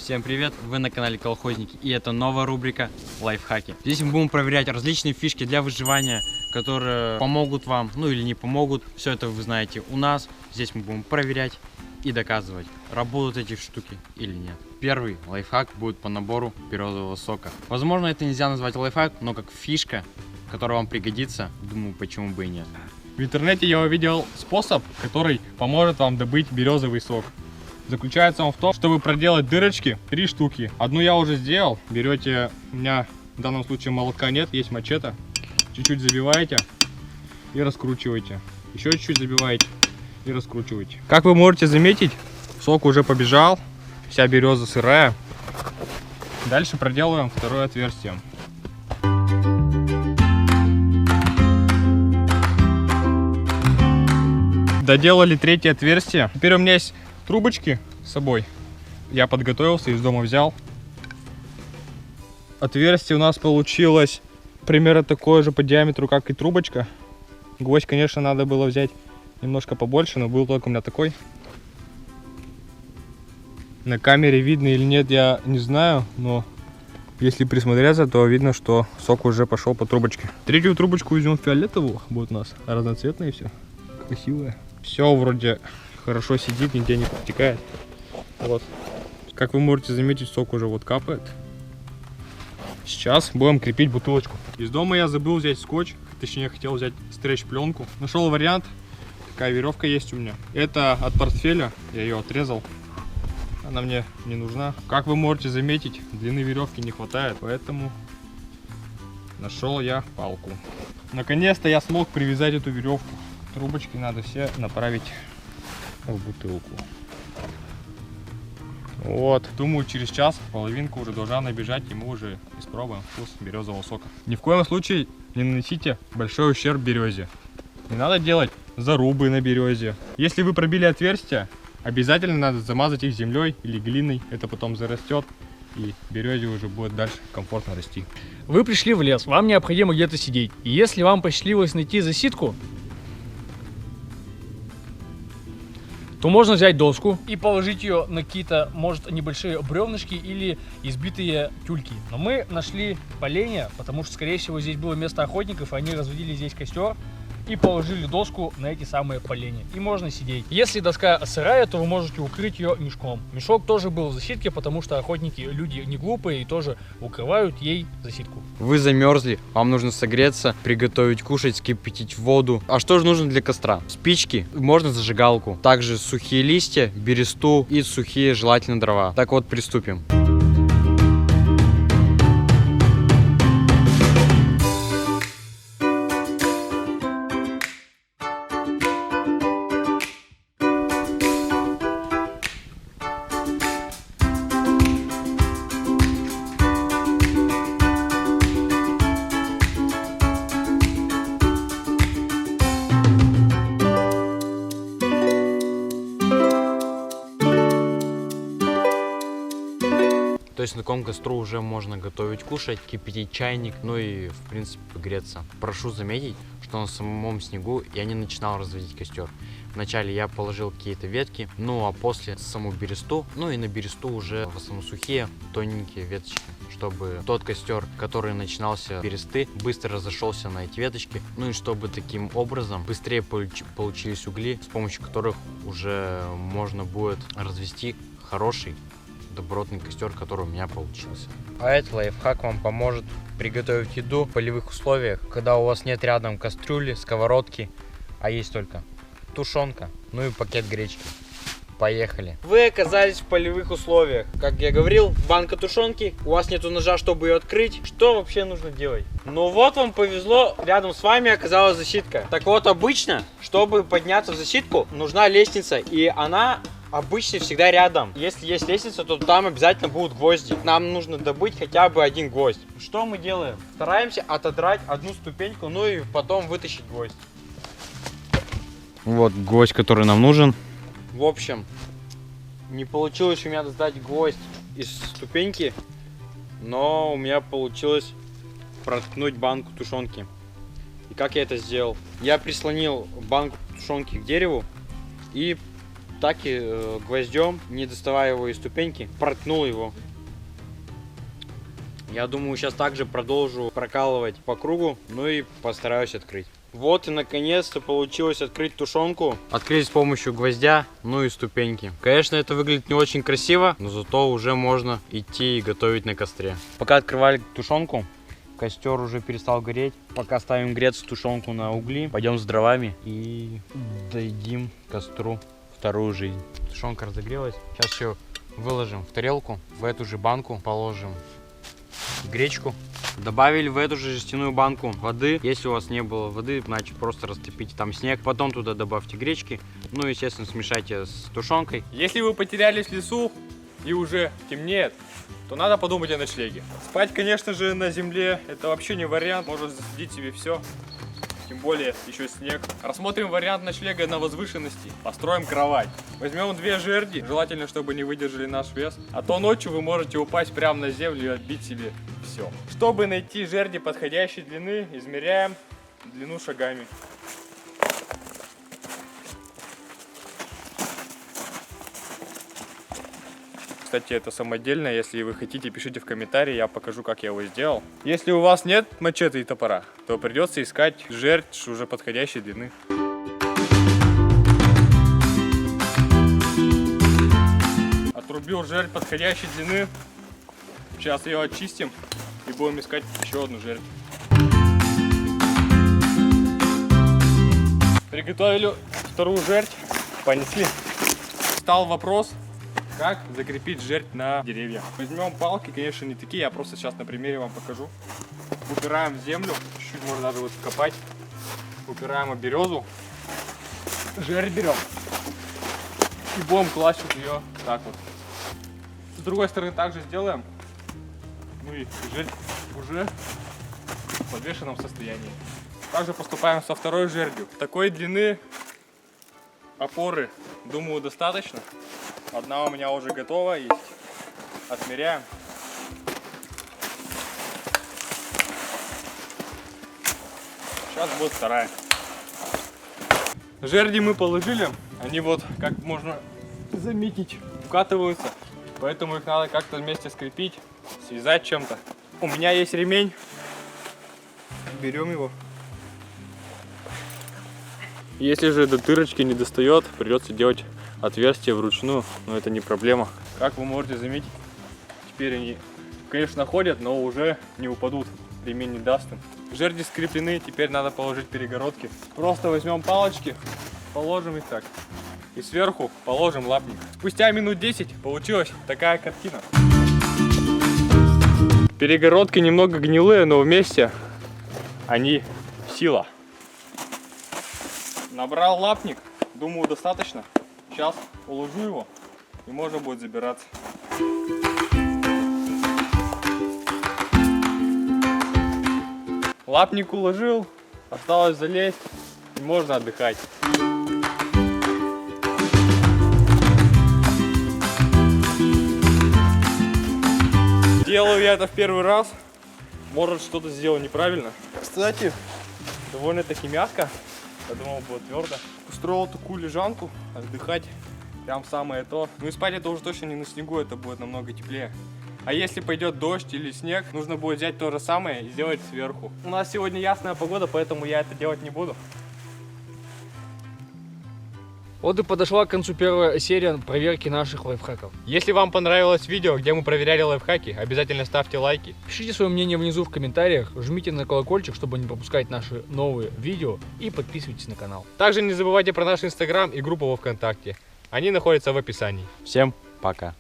Всем привет, вы на канале Колхозники, и это новая рубрика лайфхаки. Здесь мы будем проверять различные фишки для выживания, которые помогут вам, ну или не помогут, все это вы знаете у нас. Здесь мы будем проверять и доказывать, работают эти штуки или нет. Первый лайфхак будет по набору березового сока. Возможно, это нельзя назвать лайфхак, но как фишка, которая вам пригодится, думаю, почему бы и нет. В интернете я увидел способ, который поможет вам добыть березовый сок. Заключается он в том, чтобы проделать дырочки 3 штуки. Одну я уже сделал. Берете, у меня в данном случае молотка нет, есть мачете. Чуть-чуть забиваете и раскручиваете. Еще чуть-чуть забиваете и раскручиваете. Как вы можете заметить, сок уже побежал, вся береза сырая. Дальше проделываем второе отверстие. Доделали третье отверстие. Теперь у меня есть трубочки с собой. Я подготовился, из дома взял. Отверстие у нас получилось примерно такое же по диаметру, как и трубочка. Гвоздь, конечно, надо было взять немножко побольше, но был только у меня такой. На камере видно или нет, я не знаю, но если присмотреться, то видно, что сок уже пошел по трубочке. Третью трубочку возьмем фиолетовую, будет у нас разноцветная, все красивая. Все вроде хорошо сидит, нигде не подтекает. Вот. Как вы можете заметить, сок уже вот капает. Сейчас будем крепить бутылочку. Из дома я забыл взять скотч, точнее хотел взять стретч-пленку. Нашел вариант. Такая веревка есть у меня. Это от портфеля, я ее отрезал. Она мне не нужна. Как вы можете заметить, длины веревки не хватает, поэтому нашел я палку. Наконец-то я смог привязать эту веревку. Трубочки надо все направить в бутылку. Вот. Думаю, через час половинка уже должна набежать, и мы уже испробуем вкус березового сока. Ни в коем случае не нанесите большой ущерб березе. Не надо делать зарубы на березе. Если вы пробили отверстия, обязательно надо замазать их землей или глиной. Это потом зарастет, и березе уже будет дальше комфортно расти. Вы пришли в лес, вам необходимо где-то сидеть. И если вам посчастливилось найти засидку, то можно взять доску и положить ее на какие-то, может, небольшие бревнышки или избитые тюльки. Но мы нашли поленья, потому что, скорее всего, здесь было место охотников, и они разводили здесь костер и положили доску на эти самые поленья. И можно сидеть. Если доска сырая, то вы можете укрыть ее мешком. Мешок тоже был в засидке, потому что охотники люди не глупые и тоже укрывают ей засидку. Вы замерзли, вам нужно согреться, приготовить кушать, скипятить воду. А что же нужно для костра? Спички, можно зажигалку, также сухие листья, бересту и сухие желательно дрова. Так вот, приступим. То есть на таком костру уже можно готовить, кушать, кипятить чайник, ну и в принципе погреться. Прошу заметить, что на самом снегу я не начинал разводить костер. Вначале я положил какие-то ветки, ну а после саму бересту, ну и на бересту уже в основном сухие тоненькие веточки, чтобы тот костер, который начинался с бересты, быстро разошелся на эти веточки, ну и чтобы таким образом быстрее получились угли, с помощью которых уже можно будет развести хороший добротный костер, который у меня получился. А этот лайфхак вам поможет приготовить еду в полевых условиях, когда у вас нет рядом кастрюли, сковородки, а есть только тушенка, ну и пакет гречки. Поехали. Вы оказались в полевых условиях. Как я говорил, банка тушенки, у вас нету ножа, чтобы ее открыть. Что вообще нужно делать? Ну вот вам повезло, рядом с вами оказалась засидка. Так вот, обычно, чтобы подняться в засидку, нужна лестница, и она обычно всегда рядом. Если есть лестница, то там обязательно будут гвозди. Нам нужно добыть хотя бы один гвоздь. Что мы делаем? Стараемся отодрать одну ступеньку, ну и потом вытащить гвоздь. Вот гвоздь, который нам нужен. В общем, не получилось у меня достать гвоздь из ступеньки, но у меня получилось проткнуть банку тушенки. И как я это сделал? Я прислонил банку тушенки к дереву и так и гвоздем, не доставая его из ступеньки, проткнул его. Я думаю, сейчас также продолжу прокалывать по кругу, ну и постараюсь открыть. Вот и наконец-то получилось открыть тушенку. Открыть с помощью гвоздя, ну и ступеньки. Конечно, это выглядит не очень красиво, но зато уже можно идти и готовить на костре. Пока открывали тушенку, костер уже перестал гореть. Пока ставим греться тушенку на угли, пойдем с дровами и дадим костру вторую жизнь. Тушенка разогрелась. Сейчас все выложим в тарелку. В эту же банку положим гречку. Добавили в эту же жестяную банку воды. Если у вас не было воды, значит просто растопите там снег. Потом туда добавьте гречки. Ну, естественно, смешайте с тушенкой. Если вы потерялись в лесу и уже темнеет, то надо подумать о ночлеге. Спать, конечно же, на земле это вообще не вариант. Можно засадить себе все. Тем более еще снег. Рассмотрим вариант ночлега на возвышенности. Построим кровать. Возьмем 2 жерди. Желательно, чтобы не выдержали наш вес. А то ночью вы можете упасть прямо на землю и отбить себе все. Чтобы найти жерди подходящей длины, измеряем длину шагами. Кстати, это самодельно. Если вы хотите, пишите в комментарии, я покажу, как я его сделал. Если у вас нет мачете и топора, то придется искать жердь уже подходящей длины. Отрубил жердь подходящей длины. Сейчас ее очистим и будем искать еще одну жердь. Приготовили вторую жердь, понесли. Стал вопрос, как закрепить жердь на деревья. Возьмем палки, конечно, не такие, я просто сейчас на примере вам покажу. Упираем в землю, чуть-чуть можно даже вот копать. Упираем в березу, жердь берем и будем класть вот ее так вот. С другой стороны также сделаем. Ну и жердь уже в подвешенном состоянии. Также поступаем со второй жердью. Такой длины опоры, думаю, достаточно. Одна у меня уже готова есть. Отмеряем. Сейчас будет вторая. Жерди мы положили. Они вот, как можно заметить, укатываются. Поэтому их надо как-то вместе скрепить, связать чем-то. У меня есть ремень. Берем его. Если же до дырочки не достает, придется делать отверстие вручную, но это не проблема. Как вы можете заметить, теперь они, конечно, ходят, но уже не упадут, ремень не даст им. Жерди скреплены, теперь надо положить перегородки. Просто возьмем палочки, положим их так, и сверху положим лапник. Спустя минут 10 получилась такая картина. Перегородки немного гнилые, но вместе они сила. Набрал лапник, думаю, достаточно. Сейчас уложу его и можно будет забираться. Лапник уложил, осталось залезть и можно отдыхать. Делаю я это в первый раз. Может, что-то сделал неправильно. Кстати, довольно-таки мягко. Я думал, будет твердо. Устроил такую лежанку, отдыхать прям самое то. Ну и спать это уже точно не на снегу, это будет намного теплее. А если пойдет дождь или снег, нужно будет взять то же самое и сделать сверху. У нас сегодня ясная погода, поэтому я это делать не буду. Вот и подошла к концу первая серия проверки наших лайфхаков. Если вам понравилось видео, где мы проверяли лайфхаки, обязательно ставьте лайки. Пишите свое мнение внизу в комментариях, жмите на колокольчик, чтобы не пропускать наши новые видео, и подписывайтесь на канал. Также не забывайте про наш инстаграм и группу во ВКонтакте. Они находятся в описании. Всем пока.